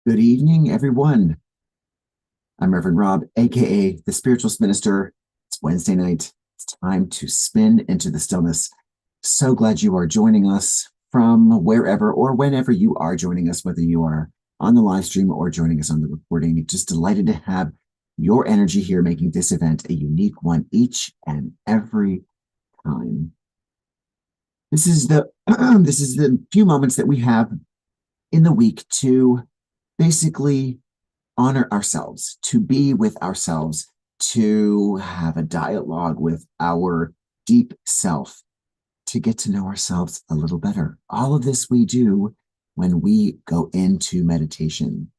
Good evening, everyone. I'm Reverend Rob, aka the Spiritualist Minister. It's Wednesday night. It's time to spin into the stillness. So glad you are joining us from wherever or whenever you are joining us, whether you are on the live stream or joining us on the recording. Just delighted to have your energy here, making this event a unique one each and every time. This is the this is the few moments that we have in the week to basically honor ourselves, to be with ourselves, to have a dialogue with our deep self, to get to know ourselves a little better. All of this we do when we go into meditation.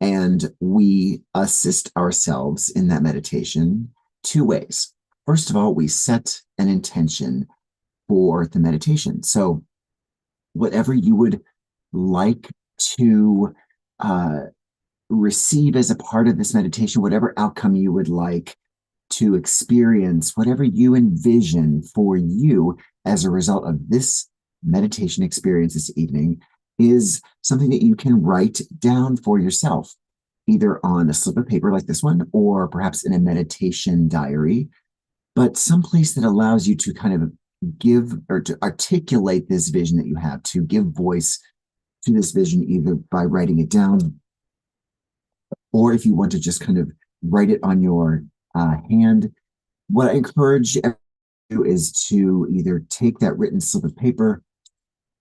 And we assist ourselves in that meditation two ways. First of all, we set an intention for the meditation. So, whatever you would like to uh, receive as a part of this meditation, whatever outcome you would like to experience, whatever you envision for you as a result of this meditation experience this evening, is something that you can write down for yourself, either on a slip of paper like this one, or perhaps in a meditation diary, but someplace that allows you to kind of give or to articulate this vision that you have, to give voice to this vision, either by writing it down, or if you want to just kind of write it on your hand. What I encourage everyone to do is to either take that written slip of paper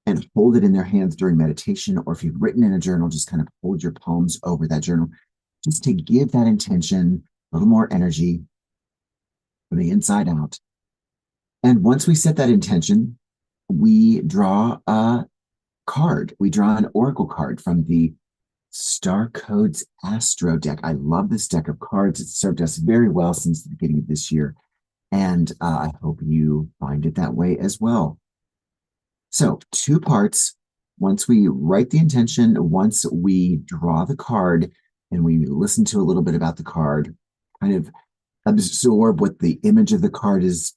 and hold it in their hands during meditation, or if you've written in a journal, just kind of hold your palms over that journal, just to give that intention a little more energy from the inside out. And once we set that intention, we draw a card. We draw an oracle card from the Star Codes Astro deck. I love this deck of cards. It's served us very well since the beginning of this year. And I hope you find it that way as well. So, two parts. Once we write the intention, once we draw the card, and we listen to a little bit about the card, kind of absorb what the image of the card is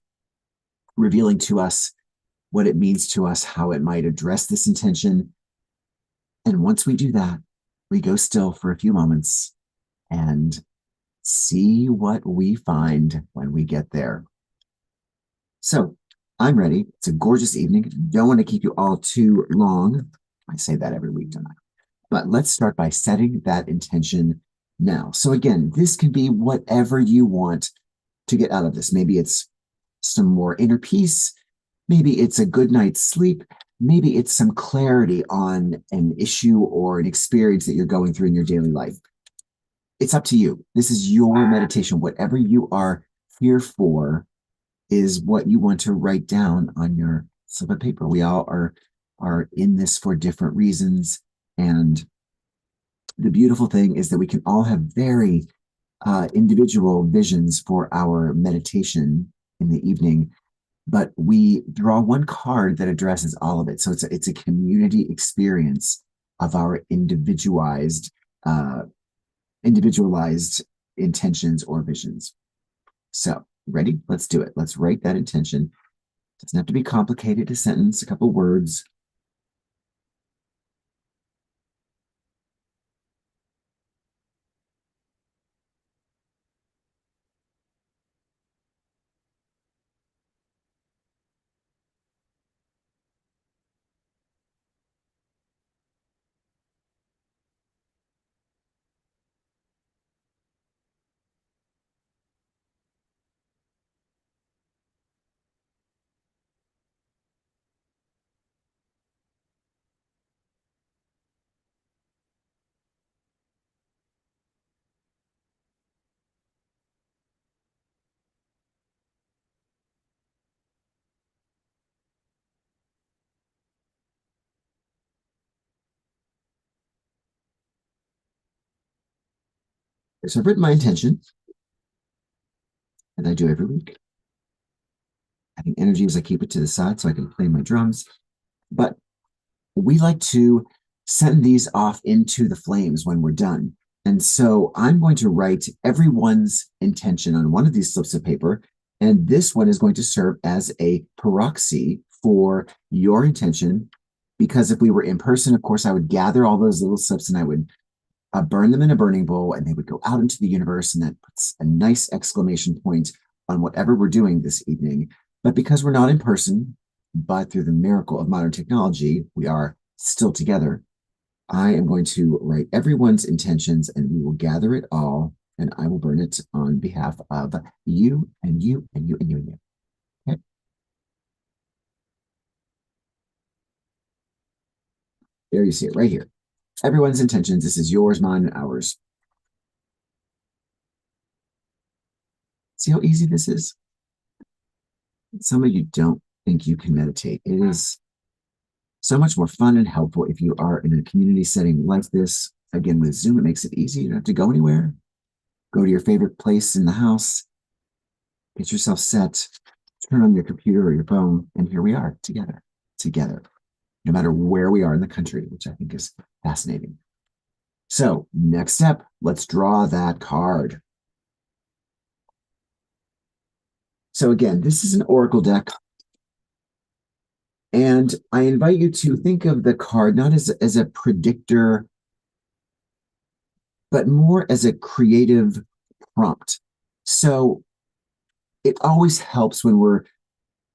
revealing to us, what it means to us, how it might address this intention. And once we do that, we go still for a few moments and see what we find when we get there. So I'm ready. It's a gorgeous evening. Don't want to keep you all too long. I say that every week, don't I? But let's start by setting that intention now. So again, this can be whatever you want to get out of this. Maybe it's some more inner peace. Maybe it's a good night's sleep. Maybe it's some clarity on an issue or an experience that you're going through in your daily life. It's up to you. This is your meditation. Whatever you are here for is what you want to write down on your slip of paper. We all are in this for different reasons. And the beautiful thing is that we can all have very individual visions for our meditation in the evening, but we draw one card that addresses all of it. So it's a community experience of our individualized intentions or visions. So, ready? Let's do it. Let's write that intention. It doesn't have to be complicated, a sentence, a couple words. So I've written my intention, and I do every week. I think energy is I keep it to the side so I can play my drums. But we like to send these off into the flames when we're done. And so I'm going to write everyone's intention on one of these slips of paper. And this one is going to serve as a proxy for your intention. Because if we were in person, of course, I would gather all those little slips and I would burn them in a burning bowl, and they would go out into the universe, and that puts a nice exclamation point on whatever we're doing this evening. But because we're not in person, but through the miracle of modern technology, we are still together. I am going to write everyone's intentions, and we will gather it all, and I will burn it on behalf of you and you and you and you and you. Okay? There you see it right here. Everyone's intentions. This is yours, mine, and ours. See how easy this is? Some of you don't think you can meditate. It is so much more fun and helpful if you are in a community setting like this. Again, with Zoom, it makes it easy. You don't have to go anywhere. Go to your favorite place in the house, get yourself set, turn on your computer or your phone, and here we are together, no matter where we are in the country, which I think is fascinating. So, next step, let's draw that card. So again, this is an oracle deck. And I invite you to think of the card not as a predictor, but more as a creative prompt. So it always helps when we're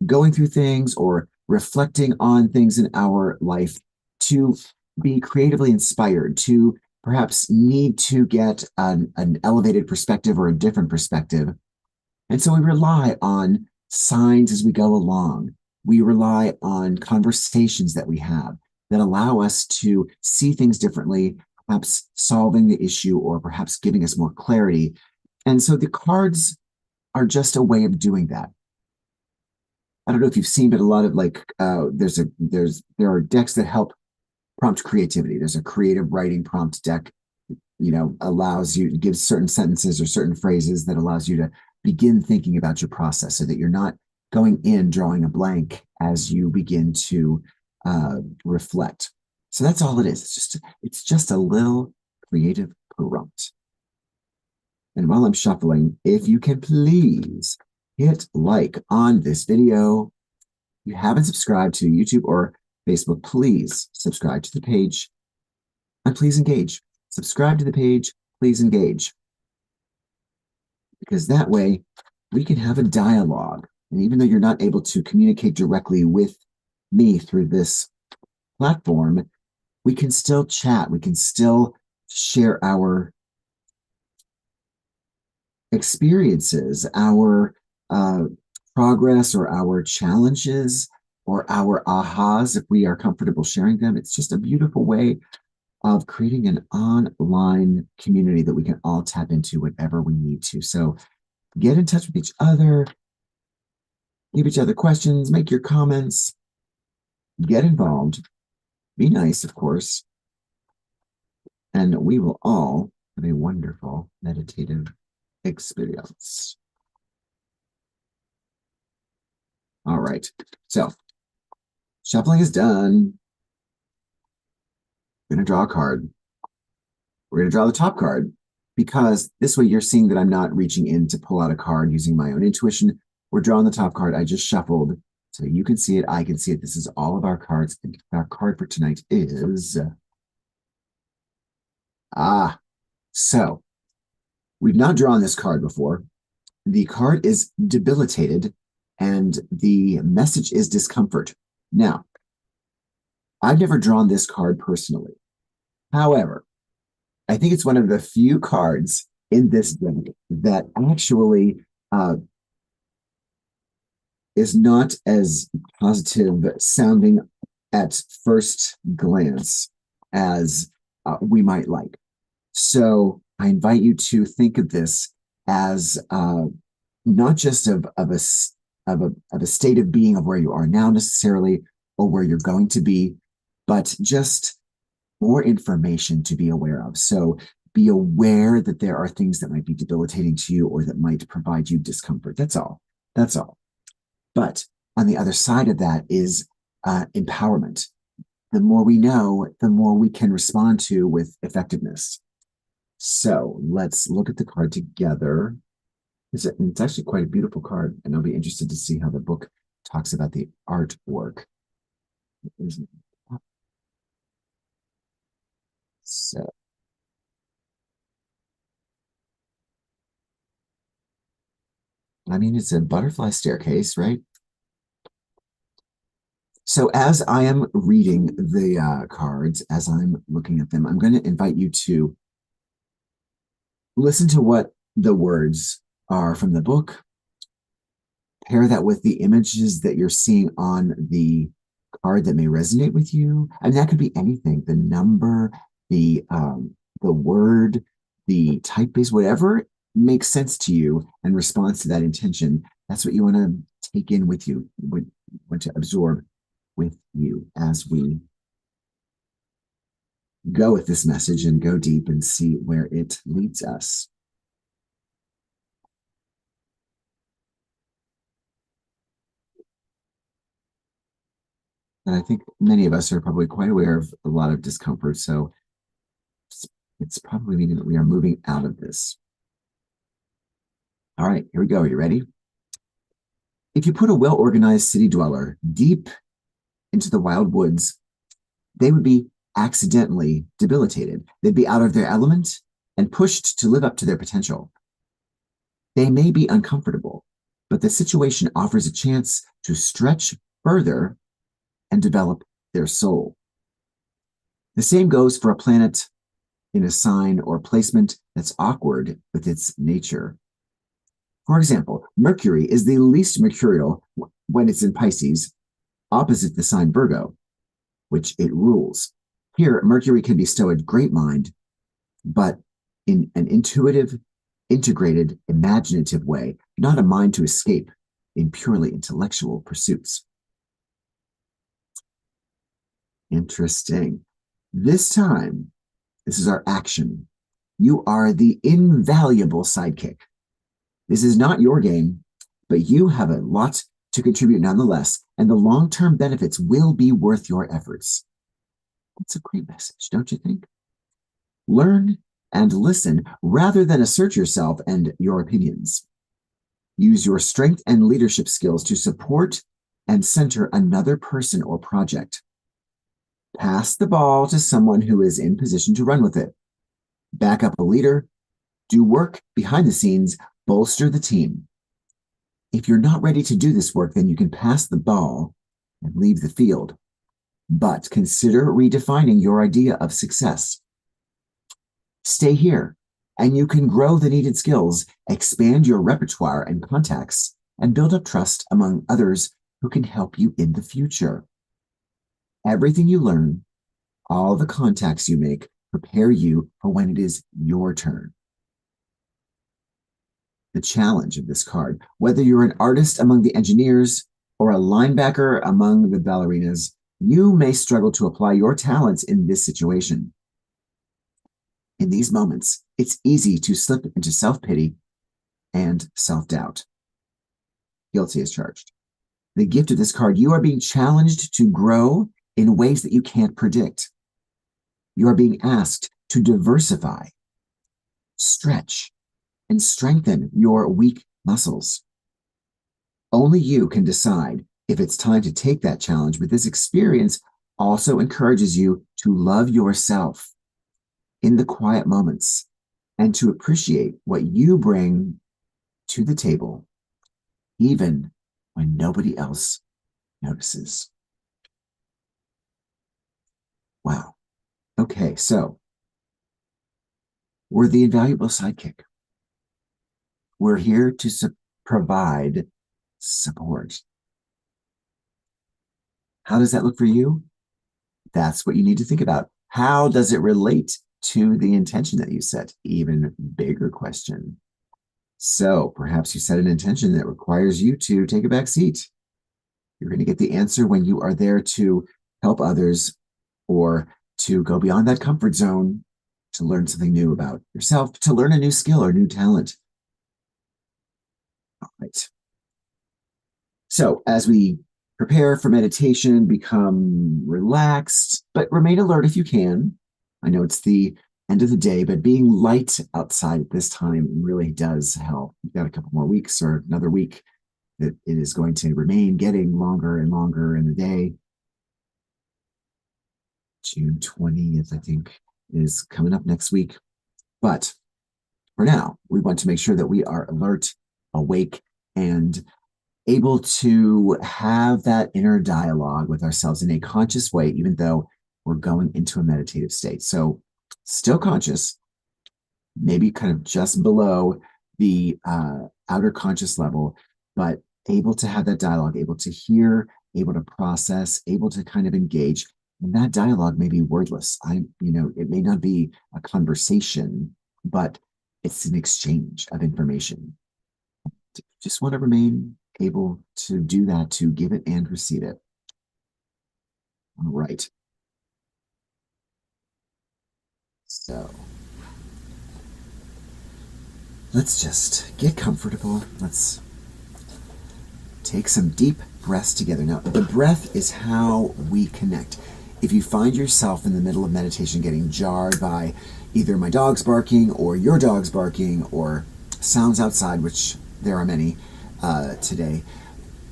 going through things or reflecting on things in our life to be creatively inspired, to perhaps need to get an elevated perspective or a different perspective. And so we rely on signs as we go along. We rely on conversations that we have that allow us to see things differently, perhaps solving the issue or perhaps giving us more clarity. And so the cards are just a way of doing that. I don't know if you've seen, but a lot of there are decks that help prompt creativity. There's a creative writing prompt deck, allows you, gives certain sentences or certain phrases that allows you to begin thinking about your process so that you're not going in drawing a blank as you begin to reflect. So that's all it is. It's just a little creative prompt. And while I'm shuffling, if you can please hit like on this video. If you haven't subscribed to YouTube or Facebook, please subscribe to the page and please engage. Subscribe to the page, please engage. Because that way we can have a dialogue. And even though you're not able to communicate directly with me through this platform, we can still chat. We can still share our experiences, our progress or our challenges or our ahas, if we are comfortable sharing them. It's just a beautiful way of creating an online community that we can all tap into whenever we need to. So get in touch with each other, give each other questions, make your comments, get involved, be nice, of course, and we will all have a wonderful meditative experience. All right, so shuffling is done. We're going to draw a card. We're going to draw the top card because this way you're seeing that I'm not reaching in to pull out a card using my own intuition. We're drawing the top card. I just shuffled so you can see it. I can see it. This is all of our cards. And our card for tonight is so we've not drawn this card before. The card is debilitated and the message is discomfort. Now, I've never drawn this card personally. However, I think it's one of the few cards in this deck that actually is not as positive sounding at first glance as we might like. So I invite you to think of this as not just of a state of being of where you are now necessarily or where you're going to be, but just more information to be aware of. So be aware that there are things that might be debilitating to you or that might provide you discomfort. That's all. That's all. But on the other side of that is empowerment. The more we know, the more we can respond to with effectiveness. So let's look at the card together. It's actually quite a beautiful card, and I'll be interested to see how the book talks about the artwork. So I mean, it's a butterfly staircase, right? So as I am reading the cards, as I'm looking at them, I'm going to invite you to listen to what the words are from the book, pair that with the images that you're seeing on the card that may resonate with you. And that could be anything, the number, the word, the typeface, whatever makes sense to you and responds to that intention. That's what you want to take in with you, want to absorb with you as we go with this message and go deep and see where it leads us. And I think many of us are probably quite aware of a lot of discomfort. So it's probably meaning that we are moving out of this. All right, here we go. Are you ready? If you put a well-organized city dweller deep into the wild woods, they would be accidentally debilitated. They'd be out of their element and pushed to live up to their potential. They may be uncomfortable, but the situation offers a chance to stretch further and develop their soul. The same goes for a planet in a sign or placement that's awkward with its nature. For example, Mercury is the least mercurial when it's in Pisces, opposite the sign Virgo, which it rules. Here, Mercury can bestow a great mind, but in an intuitive, integrated, imaginative way, not a mind to escape in purely intellectual pursuits. Interesting. This time, this is our action. You are the invaluable sidekick. This is not your game, but you have a lot to contribute nonetheless, and the long-term benefits will be worth your efforts. That's a great message, don't you think? Learn and listen rather than assert yourself and your opinions. Use your strength and leadership skills to support and center another person or project. Pass the ball to someone who is in position to run with it. Back up a leader. Do work behind the scenes. Bolster the team. If you're not ready to do this work, then you can pass the ball and leave the field. But consider redefining your idea of success. Stay here, and you can grow the needed skills, expand your repertoire and contacts, and build up trust among others who can help you in the future. Everything you learn, all the contacts you make, prepare you for when it is your turn. The challenge of this card, whether you're an artist among the engineers or a linebacker among the ballerinas, you may struggle to apply your talents in this situation. In these moments, it's easy to slip into self-pity and self-doubt. Guilty as charged. The gift of this card, you are being challenged to grow in ways that you can't predict. You are being asked to diversify, stretch, and strengthen your weak muscles. Only you can decide if it's time to take that challenge, but this experience also encourages you to love yourself in the quiet moments and to appreciate what you bring to the table, even when nobody else notices. Wow. Okay, so we're the invaluable sidekick. We're here to provide support. How does that look for you? That's what you need to think about. How does it relate to the intention that you set? Even bigger question. So perhaps you set an intention that requires you to take a back seat. You're going to get the answer when you are there to help others or to go beyond that comfort zone, to learn something new about yourself, to learn a new skill or new talent. All right. So as we prepare for meditation, become relaxed, but remain alert if you can. I know it's the end of the day, but being light outside at this time really does help. You've got a couple more weeks or another week that it is going to remain getting longer and longer in the day. June 20th, I think, is coming up next week. But for now, we want to make sure that we are alert, awake, and able to have that inner dialogue with ourselves in a conscious way, even though we're going into a meditative state. So still conscious, maybe kind of just below the outer conscious level, but able to have that dialogue, able to hear, able to process, able to kind of engage. And that dialogue may be wordless. It may not be a conversation, but it's an exchange of information. Just want to remain able to do that, to give it and receive it. All right. So let's just get comfortable. Let's take some deep breaths together. Now, the breath is how we connect. If you find yourself in the middle of meditation getting jarred by either my dog's barking or your dog's barking or sounds outside, which there are many today,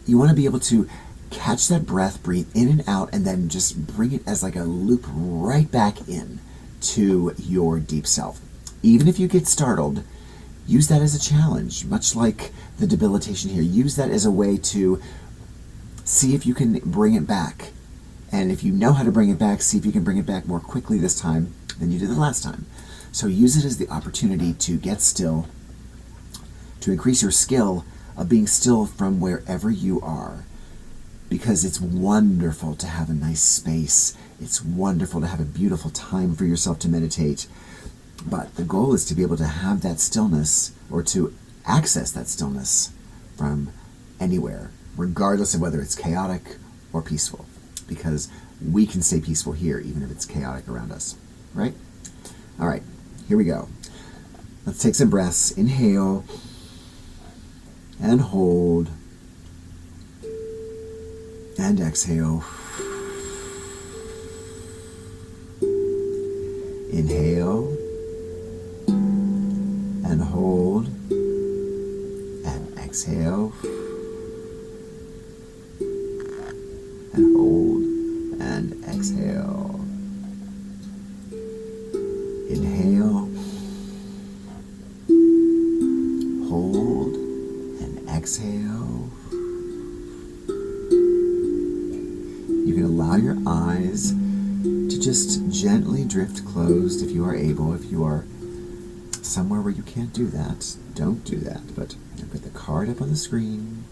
you want to be able to catch that breath, breathe in and out, and then just bring it as like a loop right back in to your deep self. Even if you get startled, use that as a challenge, much like the debilitation here. Use that as a way to see if you can bring it back. And if you know how to bring it back, see if you can bring it back more quickly this time than you did the last time. So use it as the opportunity to get still, to increase your skill of being still from wherever you are. Because it's wonderful to have a nice space. It's wonderful to have a beautiful time for yourself to meditate. But the goal is to be able to have that stillness, or to access that stillness from anywhere, regardless of whether it's chaotic or peaceful. Because we can stay peaceful here, even if it's chaotic around us, right? All right, here we go. Let's take some breaths. Inhale and hold and exhale. Inhale and hold and exhale and hold and exhale. Inhale, hold and exhale. You can allow your eyes to just gently drift closed if you are able. If you are somewhere where you can't do that, don't do that. But I've got the card up on the screen.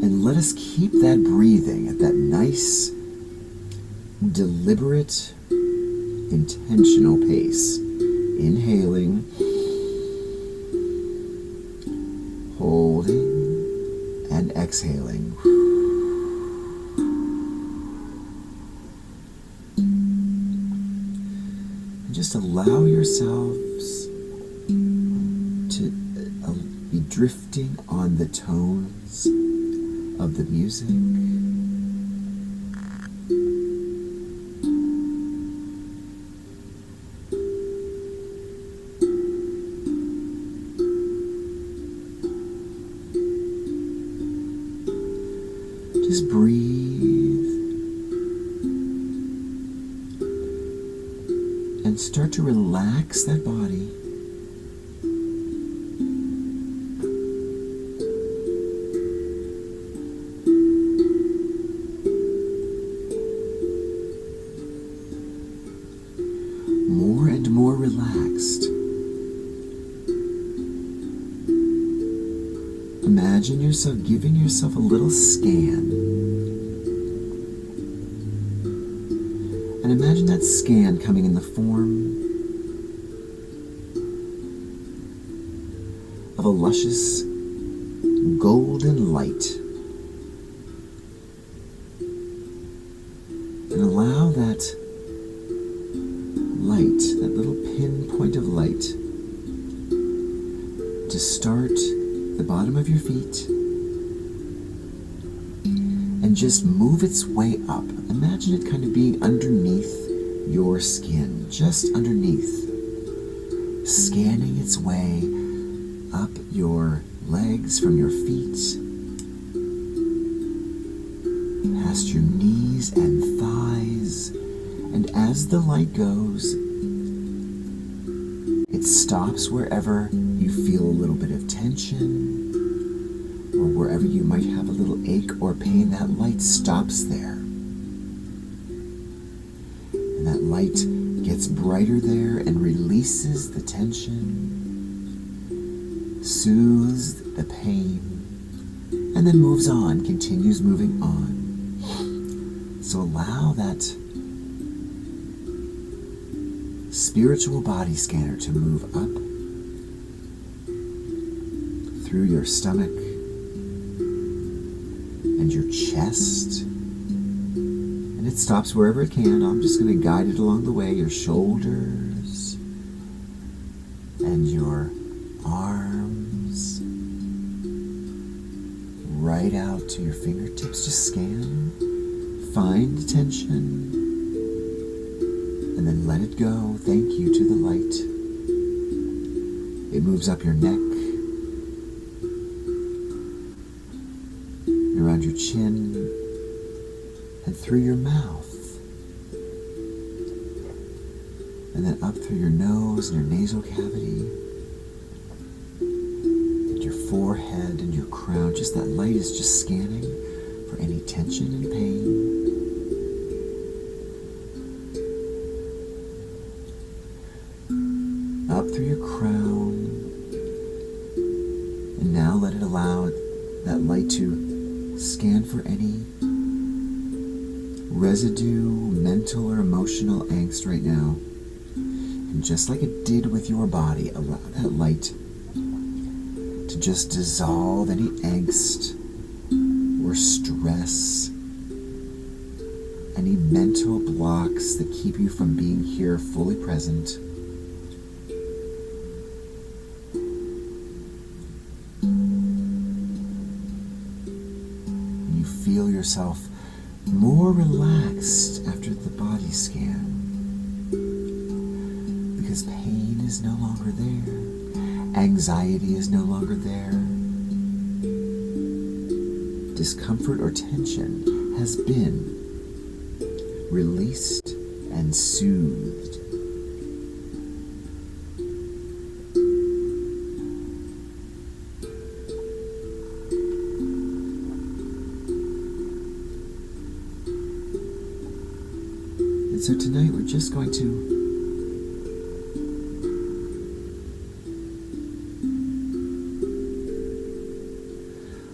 And let us keep that breathing at that nice, deliberate, intentional pace. Inhaling, holding, and exhaling. And just allow yourselves to be drifting on the tones of the music. Just breathe and start to relax that body. More and more relaxed. Imagine yourself giving yourself a little scan. And imagine that scan coming in the form of a luscious golden light. And allow that light, that little pinpoint of light, to start the bottom of your feet and just move its way up. Imagine it kind of being underneath your skin, just underneath, scanning its way up your legs from your feet, past your knees and thighs, and as the light goes, It stops wherever you feel a little bit of tension, or wherever you might have a little ache or pain. That light stops there. And that light gets brighter there and releases the tension, soothes the pain, and then moves on, continues moving on. So allow that spiritual body scanner to move up through your stomach and your chest. And it stops wherever it can. I'm just going to guide it along the way. Your shoulders and your arms, right out to your fingertips. Just scan, find tension, and then let it go. Thank you to the light. It moves up your neck, around your chin, and through your mouth, and then up through your nose and your nasal cavity, and your forehead and your crown. Just that light is just scanning for any tension and pain. Up through your crown, and now let it allow that light to scan for any residue, mental or emotional angst right now. And just like it did with your body, allow that light to just dissolve any angst or stress, any mental blocks that keep you from being here fully present. You feel yourself more relaxed after the body scan, because pain is no longer there, anxiety is no longer there, discomfort or tension has been released and soothed. So tonight we're just going to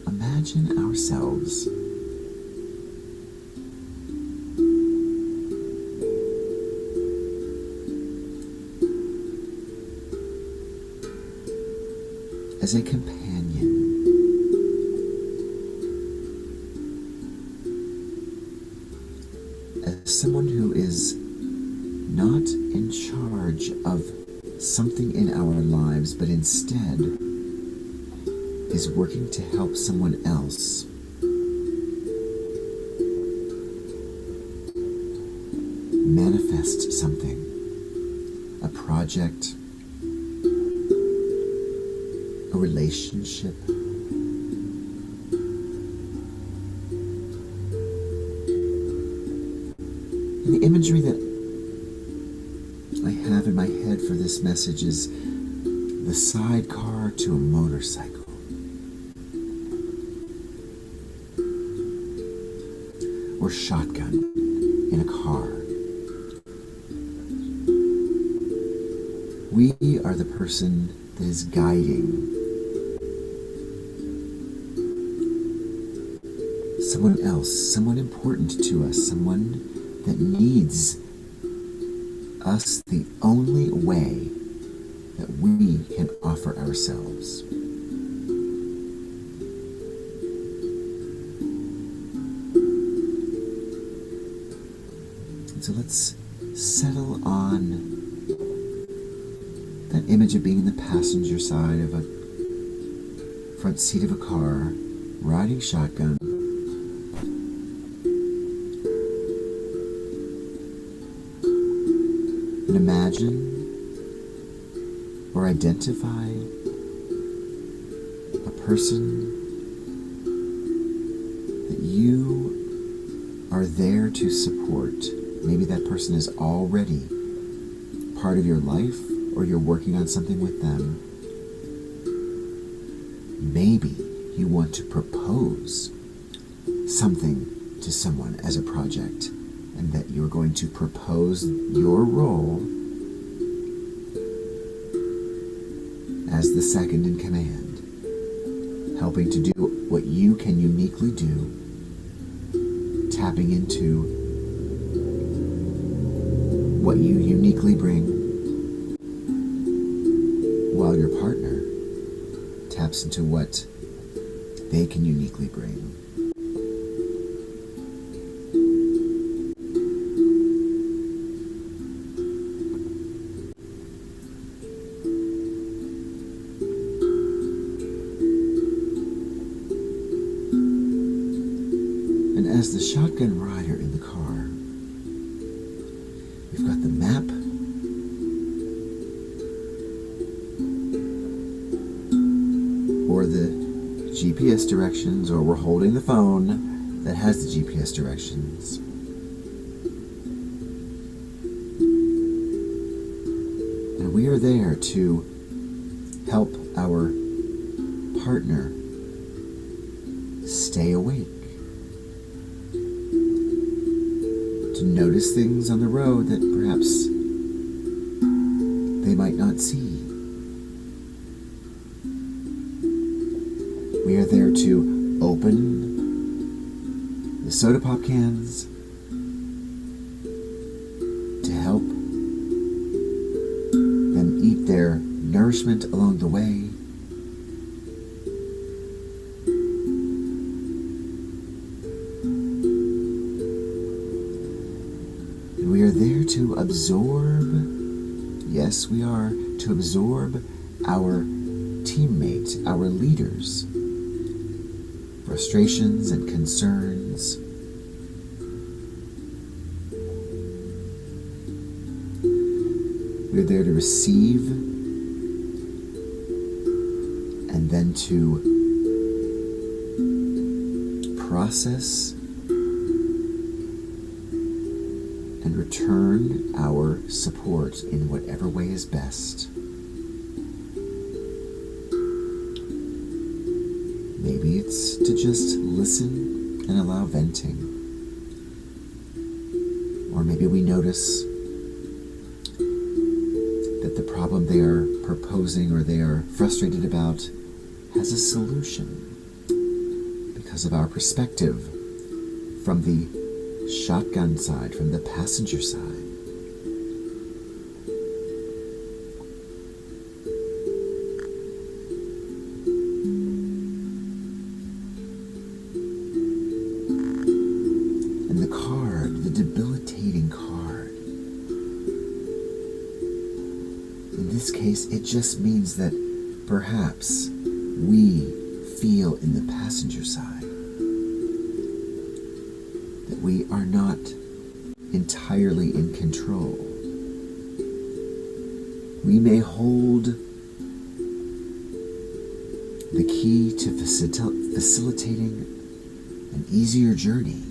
imagine ourselves as a companion, as someone who is not in charge of something in our lives, but instead is working to help someone else. Manifest something, a project, a relationship, and the imagery that I have in my head for this message is the sidecar to a motorcycle, or shotgun in a car. We are the person that is guiding someone else, someone important to us, someone that needs us the only way that we can offer ourselves. And so let's settle on that image of being in the passenger side of a front seat of a car, riding shotgun. And imagine or identify a person that you are there to support. Maybe that person is already part of your life, or you're working on something with them. Maybe you want to propose something to someone as a project, and that you're going to propose your role as the second in command, helping to do what you can uniquely do, tapping into what you uniquely bring, while your partner taps into what they can uniquely bring. And as the shotgun rider in the car, we've got the map, or the GPS directions, or we're holding the phone that has the GPS directions. And we are there to help our partner stay awake, to notice things on the road that perhaps they might not see. We are there to open the soda pop cans, to help them eat their nourishment along the way. And we are there to absorb, yes, we are, to absorb our teammates, our leaders' frustrations and concerns. We're there to receive and then to process and return our support in whatever way is best. Maybe it's to just listen and allow venting. Or maybe we notice that the problem they are proposing or they are frustrated about has a solution because of our perspective from the shotgun side, from the passenger side. And the card, the debilitating card, in this case, it just means that perhaps we feel in the passenger side that we are not entirely in control. We may hold the key to facilitating an easier journey,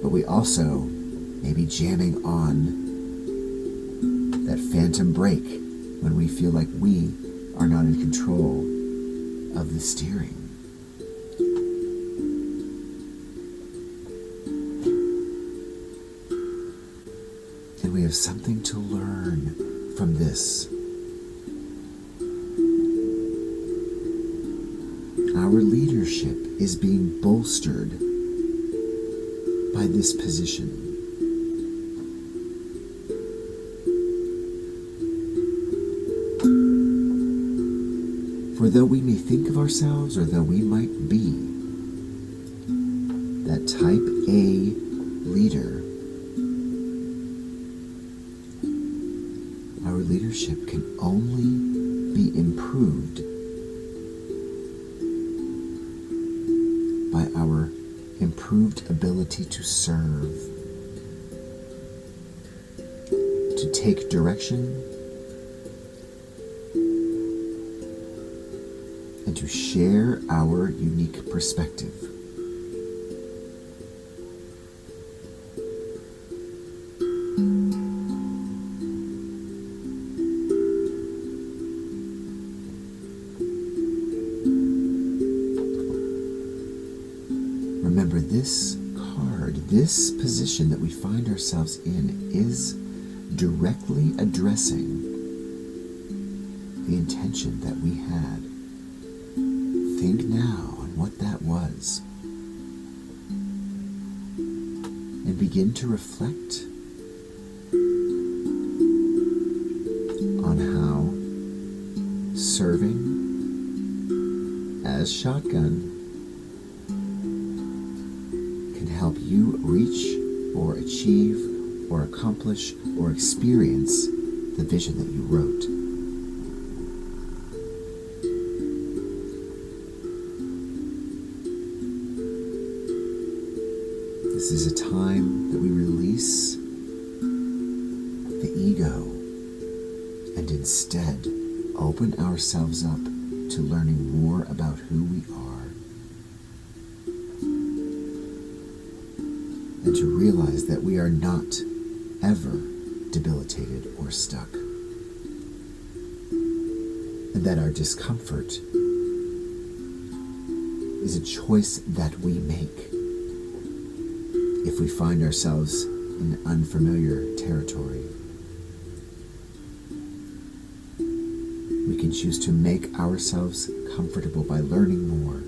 but we also may be jamming on that phantom brake when we feel like we are not in control of the steering. And we have something to learn from this. Our leadership is being bolstered by this position. For though we may think of ourselves, or though we might be that type A leader, our leadership can only be improved by our improved ability to serve, to take direction, and to share our unique perspective. Remember, this card, this position that we find ourselves in, is directly addressing the intention that we had. Think now on what that was, and begin to reflect on how serving as shotgun can help you reach or achieve or accomplish or experience the vision that you wrote. This is a time that we release the ego and instead open ourselves up to learning more about who we are, and to realize that we are not ever debilitated or stuck, and that our discomfort is a choice that we make if we find ourselves in unfamiliar territory. We can choose to make ourselves comfortable by learning more,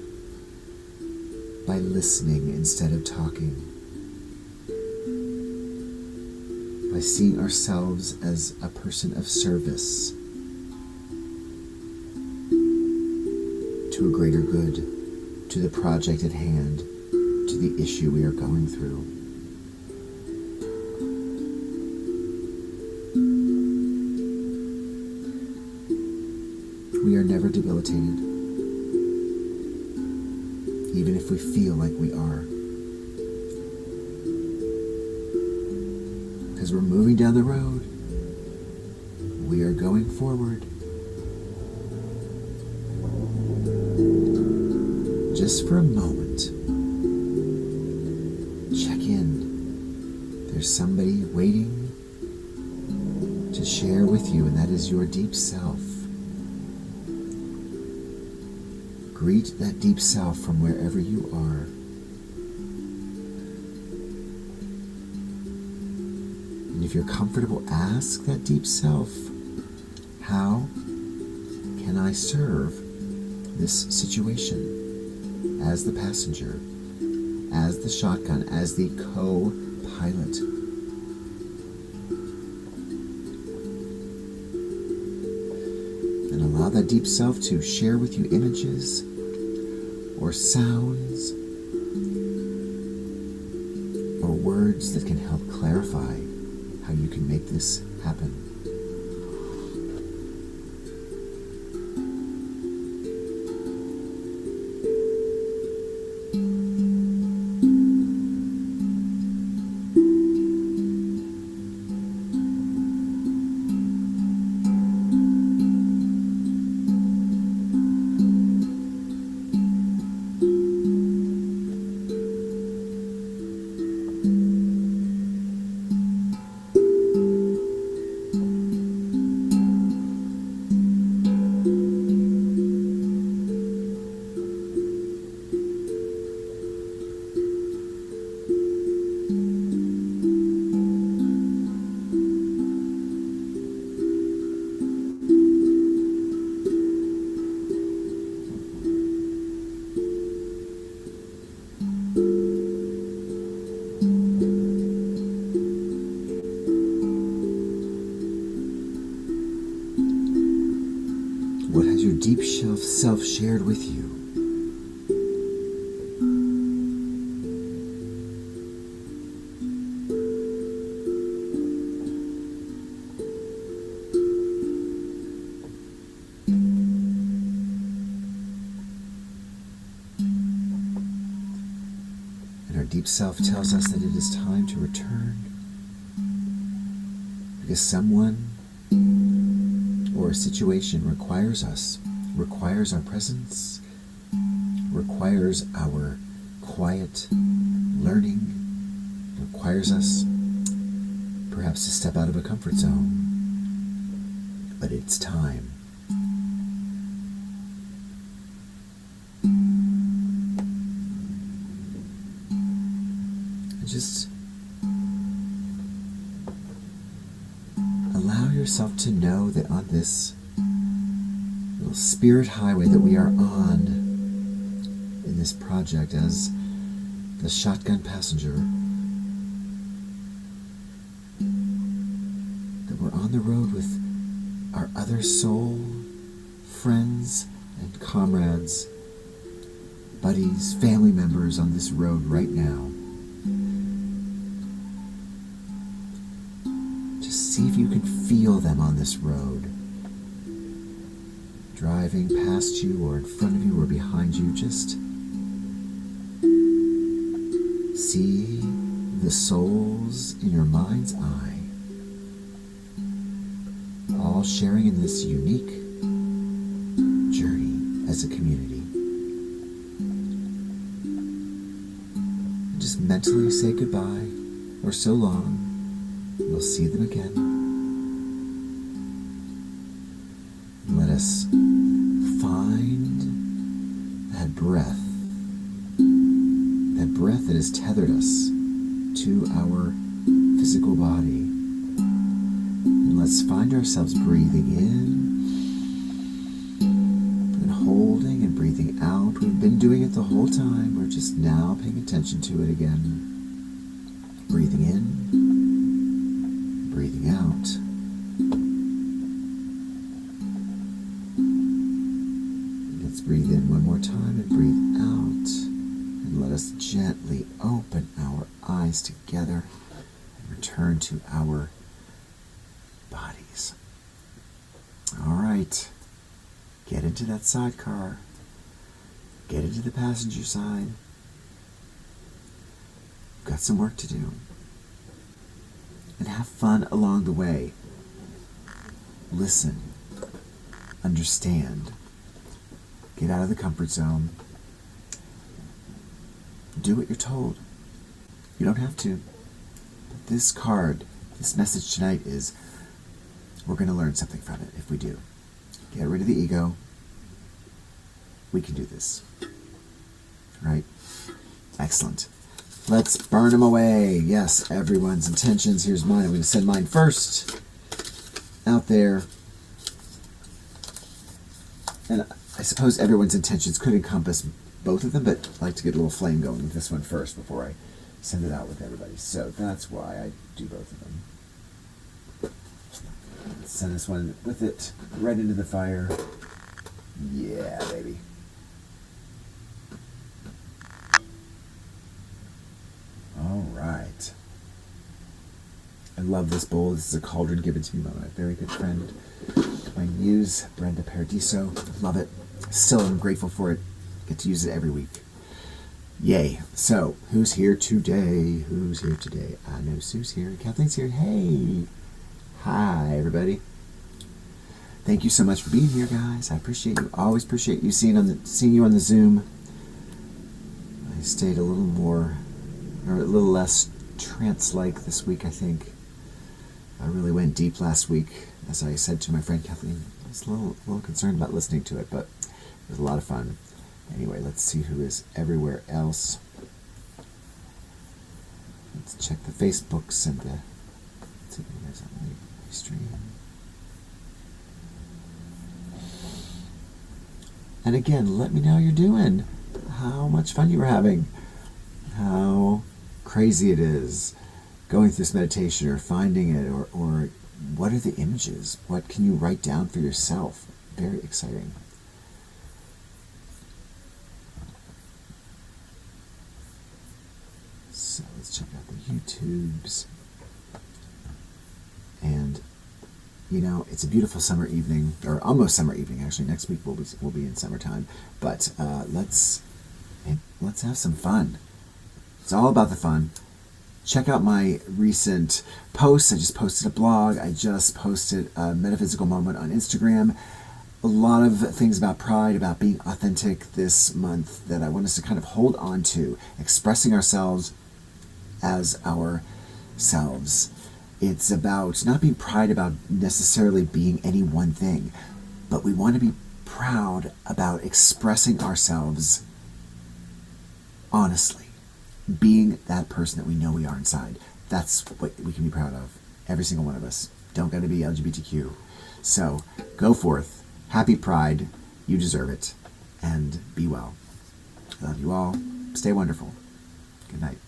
by listening instead of talking, by seeing ourselves as a person of service to a greater good, to the project at hand, to the issue we are going through. We are never debilitated, even if we feel like we are. As we're moving down the road, we are going forward. Just for a moment, check in. There's somebody waiting to share with you, and that is your deep self. Greet that deep self from wherever you are. And if you're comfortable, ask that deep self, how can I serve this situation as the passenger, as the shotgun, as the co-pilot? And allow that deep self to share with you images or sounds or words that can help clarify how you can make this happen. What has your deep self shared with you? And our deep self tells us that it is time to return, because someone or a situation requires us, requires our presence, requires our quiet learning, requires us perhaps to step out of a comfort zone. But it's time. Just allow yourself to know that on this little spirit highway that we are on in this project as the shotgun passenger, that we're on the road with our other soul friends and comrades, buddies, family members on this road right now. Just see if you can feel them on this road, driving past you or in front of you or behind you. Just see the souls in your mind's eye, all sharing in this unique journey as a community. Just mentally say goodbye or so long. We'll see them again. Let us find that breath that has tethered us to our physical body. And let's find ourselves breathing in and holding and breathing out. We've been doing it the whole time. We're just now paying attention to it again. Breathing in, breathing out. Let's breathe in one more time and breathe out. And let us gently open our eyes together and return to our bodies. All right. Get into that sidecar. Get into the passenger side. We've got some work to do. And have fun along the way. Listen. Understand. Get out of the comfort zone. Do what you're told. You don't have to. But this card, this message tonight is, we're going to learn something from it if we do. Get rid of the ego. We can do this. Right? Excellent. Let's burn them away. Yes, everyone's intentions. Here's mine. I'm going to send mine first out there. And I suppose everyone's intentions could encompass both of them, but I like to get a little flame going with this one first before I send it out with everybody. So that's why I do both of them. Let's send this one with it right into the fire. Yeah, baby. All right. I love this bowl. This is a cauldron given to me by my very good friend, my muse, Brenda Paradiso. Love it. Still am grateful for it. Get to use it every week. Yay. So, who's here today? Who's here today? I know Sue's here. Kathleen's here. Hey. Hi, everybody. Thank you so much for being here, guys. I appreciate you. Always appreciate you seeing you on the Zoom. I stayed a little more, or a little less trance-like this week, I think. I really went deep last week, as I said to my friend Kathleen. I was a little concerned about listening to it, but it was a lot of fun. Anyway, let's see who is everywhere else. Let's check the Facebooks and let's see who is on the stream. And again, let me know how you're doing. How much fun you were having. How crazy it is going through this meditation or finding it, or what are the images? What can you write down for yourself? Very exciting. So let's check out the YouTubes. And you know, it's a beautiful summer evening, or almost summer evening actually. Next week we'll be in summertime. But let's have some fun. It's all about the fun. Check out my recent posts. I just posted a blog. I just posted a metaphysical moment on Instagram. A lot of things about pride, about being authentic this month that I want us to kind of hold on to, expressing ourselves as ourselves. It's about not being proud about necessarily being any one thing, but we want to be proud about expressing ourselves honestly, being that person that we know we are inside. That's what we can be proud of. Every single one of us. Don't got to be LGBTQ. So go forth. Happy Pride. You deserve it. And be well. I love you all. Stay wonderful. Good night.